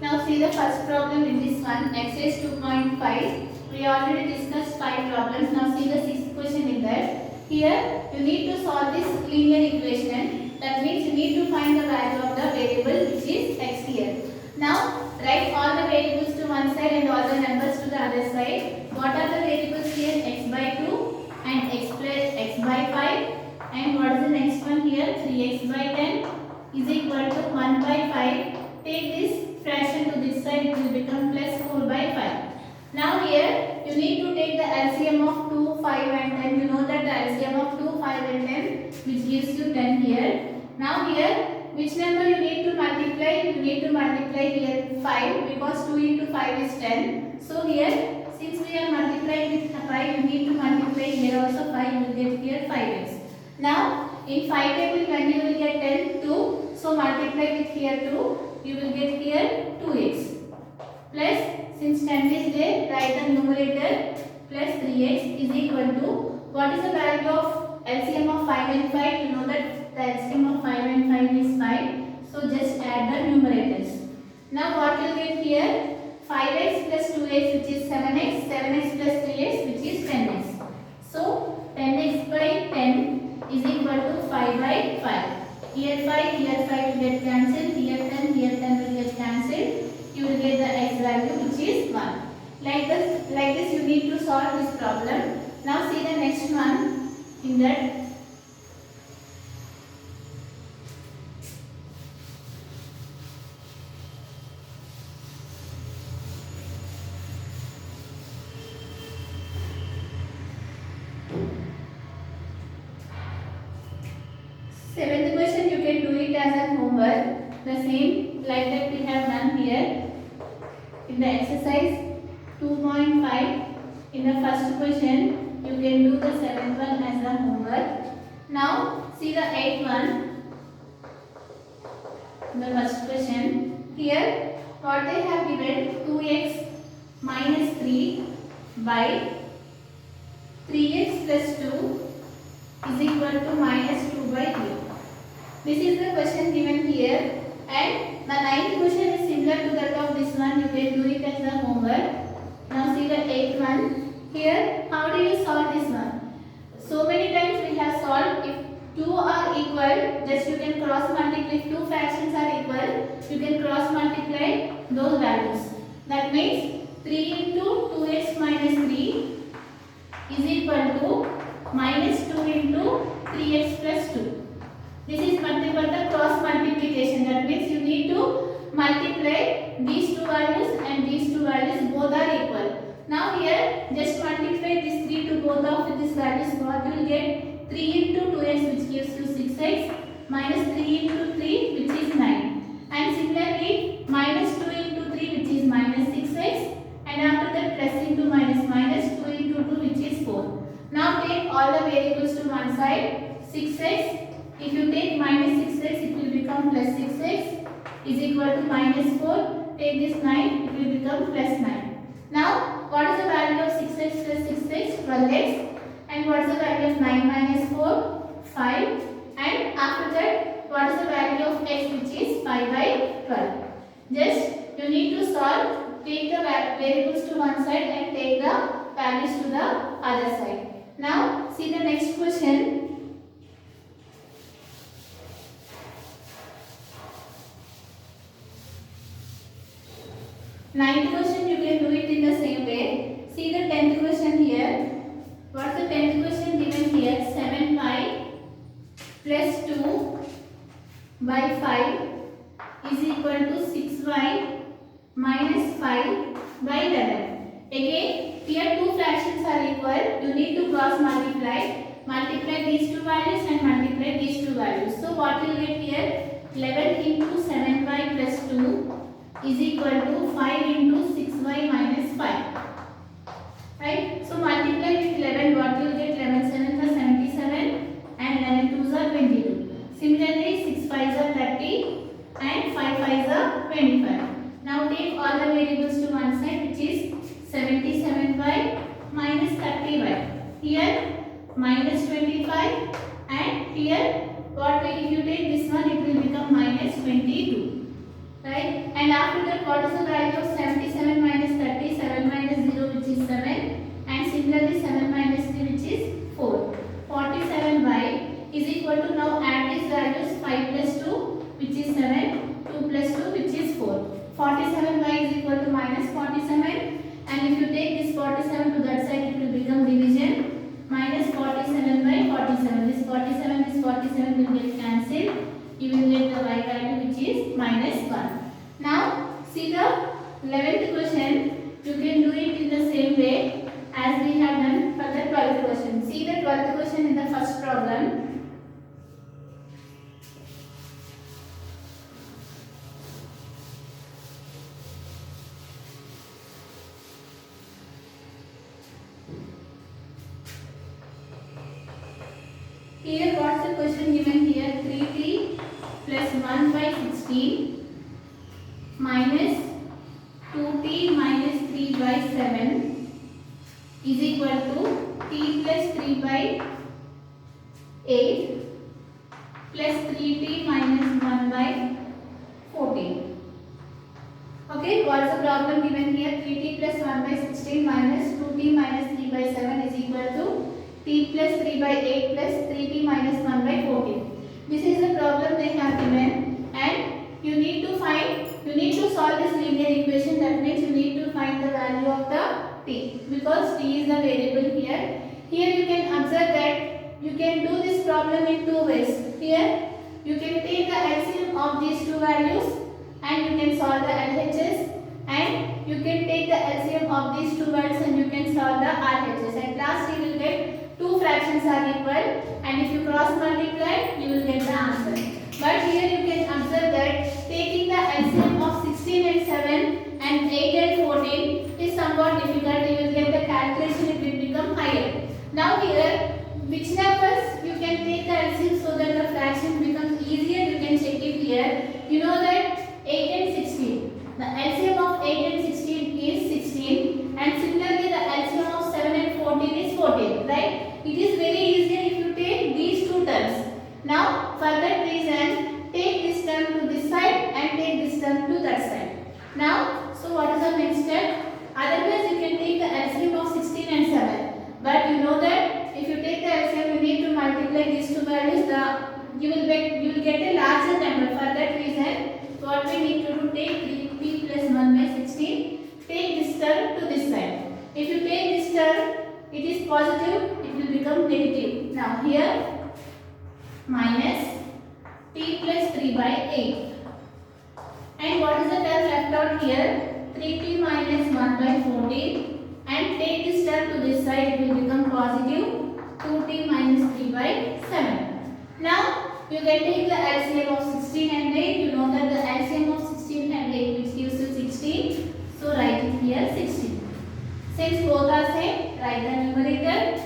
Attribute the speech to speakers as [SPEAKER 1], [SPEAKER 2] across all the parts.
[SPEAKER 1] Now see the first problem in this one, exercise 2.5. We already discussed 5 problems. Now see the sixth question in that. Here you need to solve this linear equation. That means you need to find the value of the variable which is x here. Now write all the variables to one side and all the numbers to the other side. What are the variables here? X by 2 and x plus x by 5. And what is the next one here? 3x by 10 is equal to 1 by 5. Take this fraction to this side, it will become plus 4 by 5. Now here you need to take the LCM of 2, 5 and 10. You know that the LCM of 2, 5 and 10 which gives you 10 here. Now here which number you need to multiply? You need to multiply here 5 because 2 into 5 is 10. So here since we are multiplying with 5, you need to multiply here also 5, you will get here 5x. Now in 5 table when you will get 10, 2. So multiply with here 2. You will get here 2x plus since 10 is there, write the numerator plus 3x is equal to what is the value of LCM of 5 and 5? You know that the LCM of 5 and 5 is 5. So just add the numerators. Now what you will get here? 5x plus 2x which is 7x, 7x plus 3x which is 10x. So 10x by 10 is equal to 5 by 5. Here 5 will get cancelled, here 10 will get cancelled. You will get the x value which is 1. Like this you need to solve this problem. Now see the next one in that. Seventh question you can do it as a homework. The same like that we have done here. In the exercise 2.5, in the first question, you can do the 7th one as the homework. Now, see the 8th one. In the first question, here what they have given 2x minus 3 by 3x plus 2 is equal to minus 2 by 3. This is the question given here. And the 9th question is similar to that of this one. You can do it as the homework. Now see the 8th one. Here, how do you solve this one? So many times we have solved. If 2 are equal, just you can cross multiply. If 2 fractions are equal, you can cross multiply those values. That means 3 into 2x minus 3 is equal to minus 2 into 3x plus 2. This is nothing but the cross multiplication. That means you need to multiply these two values and these two values, both are equal. Now here just multiply this 3 to both of these values. What you will get? 3 into 2x which gives you 6x minus 3 into 3 which is 9. And similarly minus 2 into 3 which is minus 6x, and after that plus into minus 2 into 2 which is 4. Now take all the variables to one side. 6x. If you take minus 6x, it will become plus 6x is equal to minus 4. Take this 9, it will become plus 9. Now, what is the value of 6x plus 6x? 12x. And what is the value of 9 minus 4? 5. And after that, what is the value of x which is 5 by 12? Just you need to solve, take the variables to one side and take the values to the other side. Now, see the next question. Ninth question you can do it in the same way. See the 10th question here. What's the 10th question given here? 7y plus 2 by 5 is equal to 6y minus 5 by 11. Again, here two fractions are equal. You need to cross multiply. Multiply these two values and multiply these two values. So what you will get here? 11 into 7y plus 2 is equal to 5 into 6y minus 5. Right? So multiply with 11, what you will get? 11 7s are 77 and 11 2s are 22. Similarly, 6 5s are 30 and 5 5s are 25. Now take all the variables to one side, which is 77y minus 30y. Here minus 25 and here what if you take this one, it will become minus 22. Right? And after that what is the value of 77 minus 30? 7 minus 0 which is 7, and similarly 7 minus 3 which is 4. 47y is equal to, now add these values, 5 plus 2 which is 7, 2 plus 2 which is 4. 47y is equal to minus 47, and if you take this 47 to that side it will become division, minus 47 by 47. This 47 will get cancelled. You will get the y value which is minus 1. Now see the 11th question. You can do it in the same way as we have done for the 12th question. See the 12th question in the first problem. Here what's the question given here? 3t plus 1 by 16 minus 2t minus 3 by 7 is equal to t plus 3 by 8 plus 3t minus 1 by 14. Okay, what's the problem given here? 3t plus 1 by 16 minus 2t minus 3 by 7 is equal to t plus 3 by 8 plus 3t minus 1 by 14. This is the problem they have given, and you need to solve this linear equation. That means you need to find the value of the t, because t is the variable here. Here you can observe that you can do this problem in two ways. Here you can take the LCM of these two values and you can solve the LHS, and you can take the LCM of these two values and you can solve the RHS. At last you will get two fractions are equal, and if you cross multiply you will get the answer. But here you can observe that taking the LCM of 16 and 7 and 8 and 14 is somewhat difficult. You will get the calculation, it will become higher. Now here which numbers you can take the LCM so that the fraction becomes easier, you can check it here. You know that 8 and 16. The LCM of 8 and 16 is 16, and similarly the LCM of 7 and 14 is 14, right? It is very easier if you take these two terms. Now for that reason, take this term to this side and take this term to that side. Now, so what is the next step? Otherwise you can take the LCM of 16 and 7. But you know that if you take the LCM, you need to multiply these two values. You will get a larger number. For that reason, what we need to do, take 3t plus 1 by 16. Take this term to this side. If you take this term, it is positive, it will become negative. Now here minus t plus 3 by 8. And what is the term left out here? 3t minus 1 by 14. And take this term to this side, it will become positive, 2t minus 3 by 7. Now you can take the LCM of 16 and 8. You know that the LCM of 16 and 8 which gives you 16. So write it here 16. Since both are same, write the numerator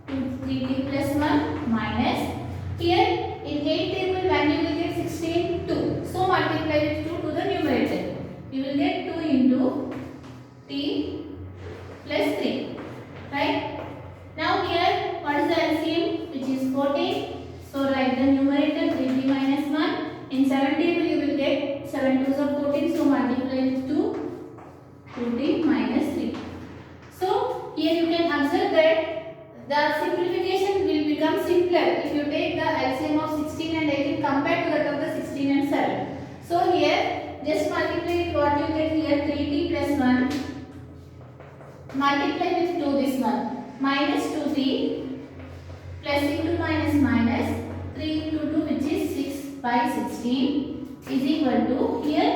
[SPEAKER 1] 3t plus 1 minus, here in 8 table when you will get 16, 2. So multiply with 2 to the numerator. You will get 2 into t plus 3. Right? Now here what is the LCM? Which is 14. So write the numerator 3t minus 1. In 7 table you will get 7 2s of 14. So multiply with 2t minus 3. So here you can observe that the simplification will become simpler if you take the LCM of 16 and 18 compared to that of the 16 and 7. So here just multiply with what you get here, 3t plus 1. Multiply with 2 this one. Minus 2t plus into minus minus 3 into 2 which is 6 by 16 is equal to, here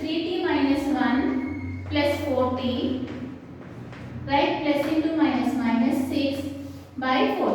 [SPEAKER 1] 3t minus 1 plus 4t, right, plus into minus minus 6 by 4.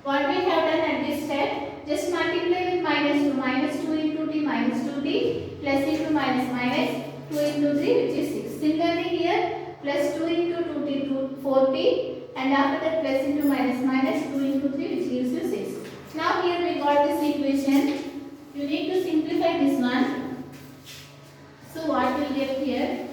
[SPEAKER 1] What we have done at this step, just multiply with minus 2 into t minus 2t plus into minus minus 2 into 3 which is 6. Similarly here plus 2 into 2t to 4t, and after that plus into minus minus 2 into 3 which gives you 6. Now here we got this equation. You need to simplify this one. So what we will get here?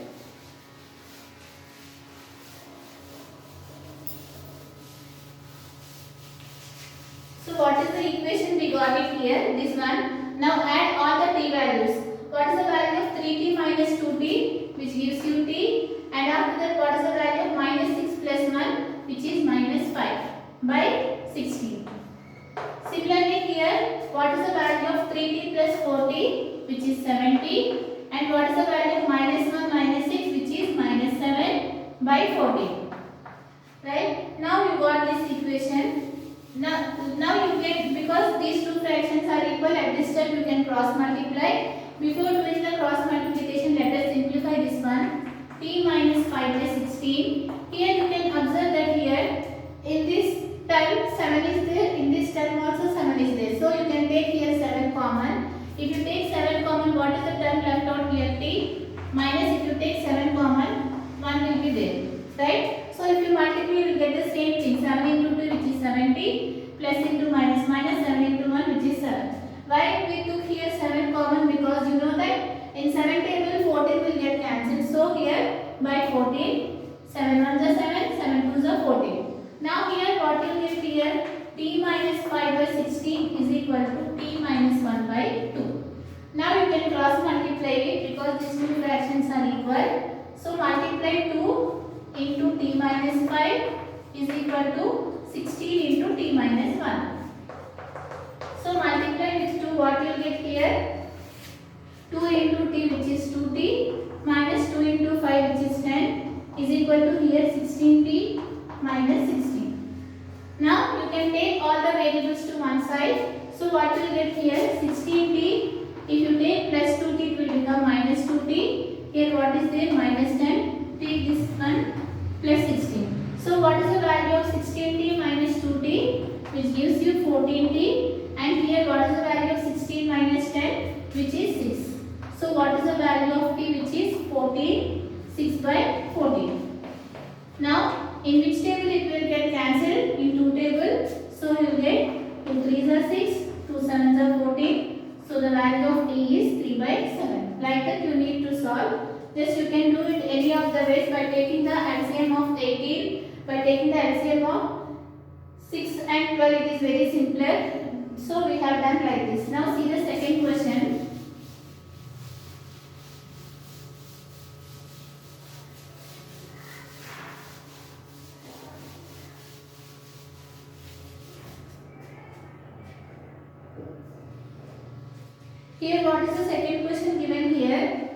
[SPEAKER 1] So what is the equation we got it here? This one. Now add all the t values. What is the value of 3t minus 2t? 70. And what is the value of minus 1 minus 6, which is minus 7 by 14. Right? Now you got this equation. Now you get, because these two fractions are equal, at this step you can cross multiply. Before doing the cross multiplication, let us simplify this one. T minus 5 by 16. Here you can observe that here in this term 7 is there, in this term also 7 is there. So you can take here 7 common. If you take 7 common, what is the term left out here? T minus, if you take 7 common, 1 will be there. Right? So if you multiply, you will get the same thing. 7 into 2, which is 70, plus into minus, minus 7 into 1, which is 7. Why we took here 7 common? Because you know that in 7 table 14 will get cancelled. So here by 14, 7 1 is 7, 7 2 is 14. Now here what you get here? T minus 5 by 16 is equal to T minus 1 by 2. Now you can cross multiply it because these two fractions are equal. So multiply 2 into T minus 5 is equal to 16 into T minus 1. So multiply with 2, what you will get here? 2 into T, which is 2T, minus 2 into 5, which is 10, is equal to here 16T minus 16. Now you can take all the variables to one side. So what you will get here? 16T, if you take plus 2T, it will become minus 2T. Here what is there? Minus 10. Take this one plus 16. So what is the value of 16T minus 2T, which gives you 14T. And here what is the value of 16 minus 10, which is 6. So what is the value of T, which is 14, 6 by 14. Now in which table it will get cancelled? In 2 table. So you will get 2 3s are 6, 2 7s are 14. So the value of T is 3 by 7. Like that you need to solve. Just you can do it any of the ways by taking the LCM of 18, by taking the LCM of 6 and 12. It is very simpler. So we have done like this. Now see the second question. Here what is the second question given here?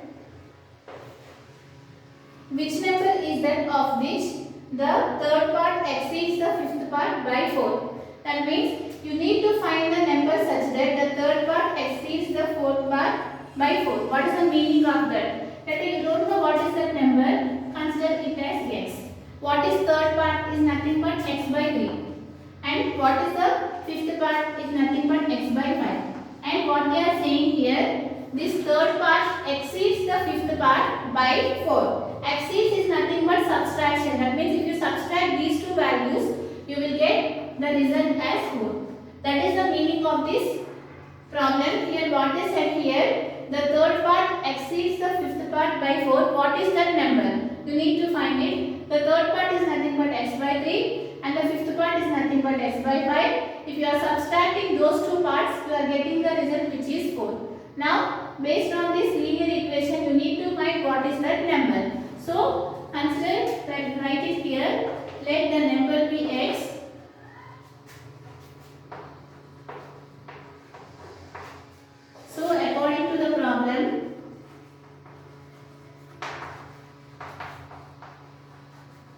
[SPEAKER 1] Which number is that of which the third part exceeds the fifth part by 4? That means you need to find the number such that the third part exceeds the fourth part by 4. What is the meaning of that? That you don't know what is that number, consider it as x. What is third part is nothing but x by 3. And what is the fifth part is nothing but x by 5. And what they are saying here, this third part exceeds the fifth part by 4. Exceeds is nothing but subtraction. That means if you subtract these two values, you will get the result as 4. That is the meaning of this problem. Here what they said here, the third part exceeds the fifth part by 4. What is that number? You need to find it. The third part is nothing but x by 3 and the fifth part is nothing but x by 5. If you are subtracting those two parts, you are getting the result, which is 4. Now based on this linear equation, you need to find what is that number. So consider that, write it here. Let the number be x. So according to the problem,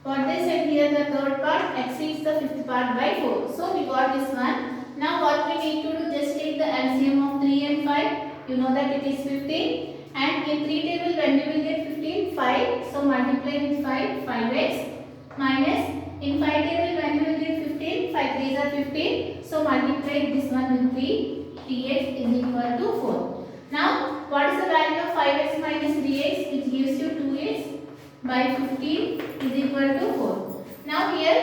[SPEAKER 1] what they said here, the third part exceeds the fifth part by 4. So we got this one. Now what we need to do, just take the LCM of 3 and 5. You know that it is 15. And in 3 table when we will get 15, 5. So multiply with 5, 5x minus in 5 table when we will get 15, 5 3s are 15. So multiply this one with 3, 3x is equal to 4. Now what is the value of 5x minus 3x, which gives you 2x by 15 is equal to 4. Now here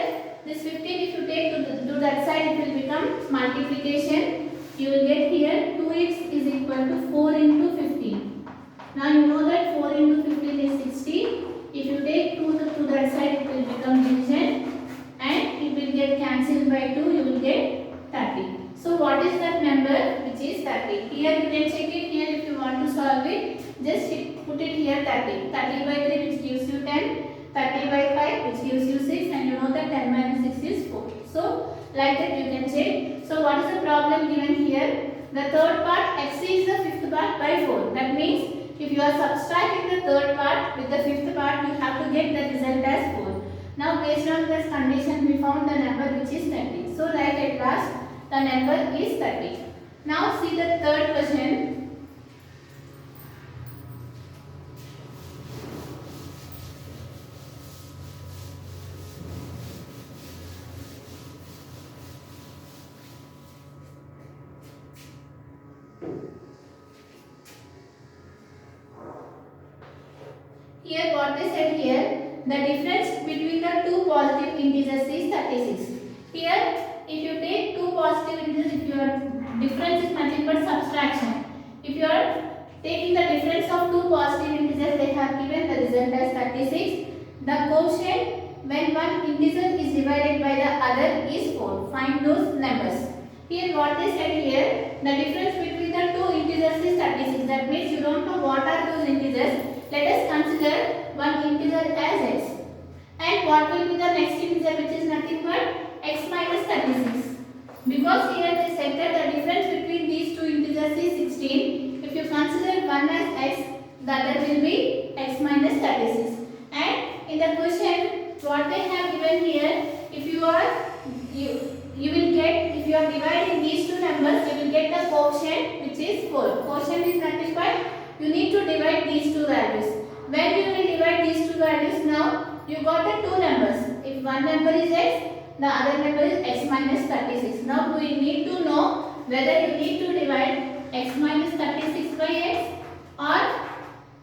[SPEAKER 1] this 15, if you take to that side, it will become multiplication. You will get here 2x is equal to 4 into 15. Now you know that 4 into 15 is 60. If you take 2 to that side, it will become division and it will get cancelled by 2. You will get 30. So what is that number, which is 30? Here you can check it here if you want to solve it. Just put it here 30. 30 by 3, which gives you 10. 30 by 5, which gives you 6, and you know that 10 minus 6 is 4. So like that you can check. So what is the problem given here? The third part exceeds the fifth part by 4. That means if you are subtracting the third part with the fifth part, you have to get the result as 4. Now based on this condition, we found the number which is 30. So write at last the number is 30. Now see the third question. Here what they said here, the difference between the two positive integers is 36. Here if you take two positive integers, if your difference is nothing but subtraction. If you are taking the difference of two positive integers, they have given the result as 36. The quotient when one integer is divided by the other is 4. Find those numbers. Here what they said here, the difference between the two integers is 36. That means you don't know what are those integers. Let us consider one integer as x. And what will be the next integer, which is nothing but x minus 36. Because here they said that the difference between these two integers is 16. If you consider one as x, the other will be x minus 36. And in the question, what they have given here, if you will get, if you are dividing these two numbers, you will get the quotient which is 4. Quotient is nothing but you need to divide these two values. When you will divide these two values, now you got the two numbers. If one number is x, the other number is x minus 36. Now we need to know whether you need to divide x minus 36 by x or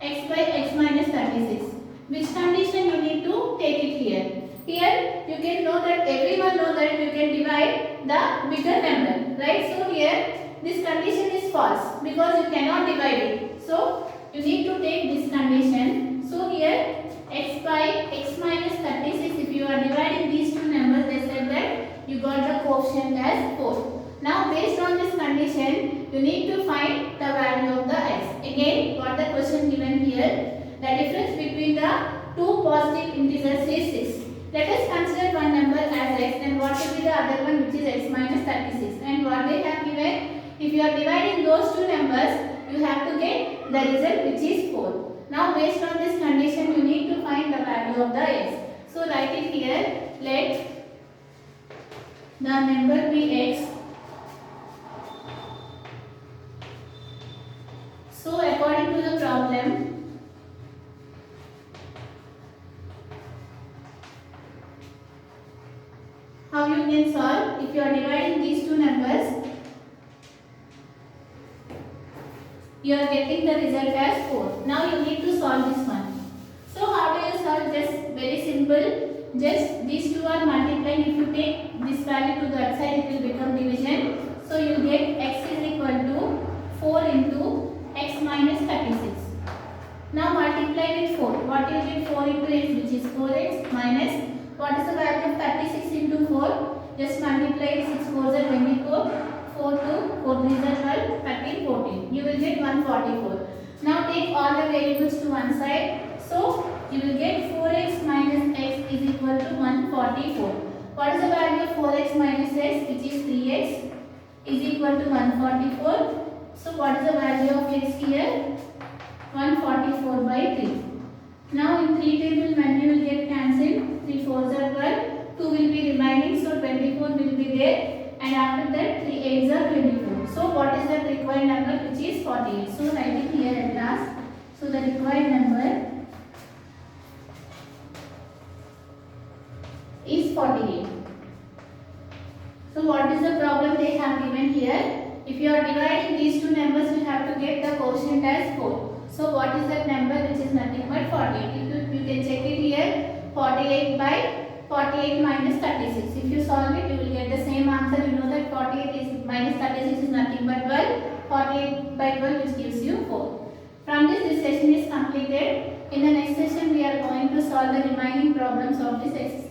[SPEAKER 1] x by x minus 36. Which condition you need to take it here? Here you can know that everyone know that you can divide the bigger number, right? So here this condition is false because you cannot divide it. So you need to take this condition. So here x by x minus 36, if you are dividing these two numbers, they said that you got the quotient as 4. Now based on this condition, you need to find the value of the x. Again, what the question given here, the difference between the two positive integers is 6. Let us consider one number as x, then what will be the other one, which is x minus 36. And what they have given, if you are dividing those two numbers, you have to get the result which is 4. Now based on this condition, you need to find the value of the x. So write it here, let the number be x. So according to the problem, how you can solve, if you are dividing these two numbers, you are getting the result as 4. Now you need to solve this one. So how do you solve? Just very simple. Just these two are multiplying. If you take this value to the other side, it will become division. So you get x is equal to 4 into x minus 36. Now multiply with 4. What you get? 4 into x, which is 4x minus, what is the value of 36 into 4? Just multiply it. 6 4s are 24. 4 2, 4 3s are 12, 13, 14. You will get 144. Now take all the variables to one side. So you will get 4x minus x is equal to 144. What is the value of 4x minus x, which is 3x, is equal to 144. So what is the value of x here? 144 by 3. Now in 3 table, when you will get cancelled, 3 4s are 12, 2 will be remaining, so 24 will be there. And after that 3 8s are 24. So what is the required number, which is 48. So write it here at last. So the required number is 48. So what is the problem they have given here? If you are dividing these two numbers, you have to get the quotient as 4. So what is that number, which is nothing but 48. You can check it here. 48 by 48 minus 36. If you solve it, you will get the same answer. You know that 48 is minus 36 is nothing but 12. 48 by 12, which gives you 4. From this session is completed. In the next session, we are going to solve the remaining problems of this exercise.